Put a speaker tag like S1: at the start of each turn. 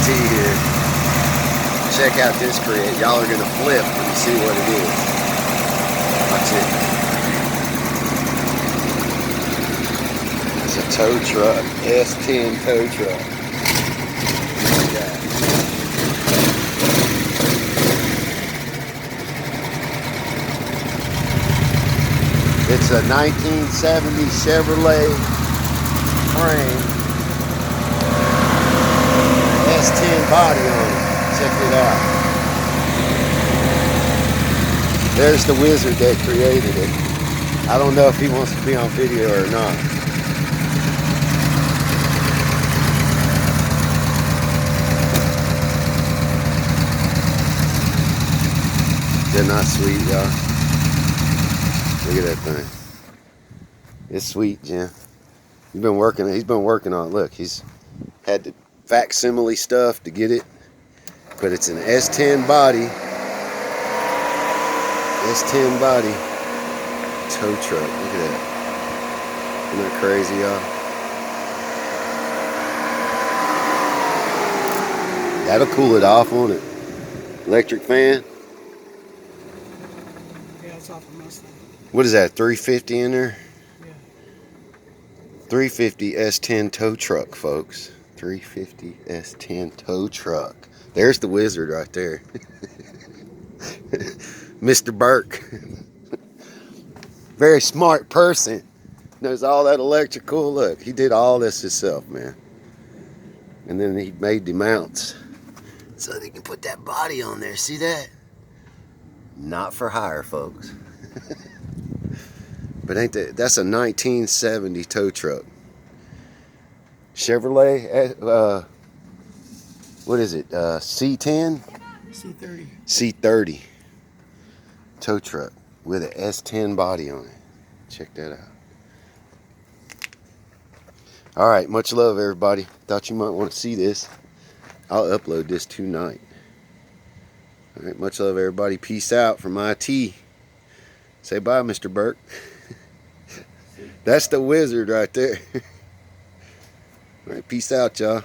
S1: see here. Check out this crate. Y'all are going to flip when you see what it is. Watch it. It's a tow truck. S10 tow truck. Look at that. It's a 1970 Chevrolet frame. S10 body on it. Check it out. There's the wizard that created it. I don't know if he wants to be on video or not. They're not sweet, y'all. Look at that thing. It's sweet, Jim. He's been working on it. Look, he's had the facsimile stuff to get it. But it's an S10 body. S10 body tow truck. Look at that. Isn't that crazy, y'all? That'll cool it off, won't it? Electric fan.
S2: Yeah, it's off the Mustang.
S1: What is that, 350 in there?
S2: Yeah.
S1: 350 S10 tow truck, folks. 350 S10 tow truck. There's the wizard right there. Mr. BIRK. Very smart person. Knows all that electrical. Look, he did all this himself, man. And then he made the mounts so that he can put that body on there. See that? Not for hire, folks. But ain't that's a 1970 tow truck. Chevrolet, what is it? C10?
S2: C30.
S1: C30 tow truck with an S10 body on it. Check that out. All right, much love, everybody. Thought you might want to see this. I'll upload this tonight. All right, much love, everybody. Peace out from IT. Say bye, Mr. BIRK. That's the wizard right there. All right, peace out, y'all.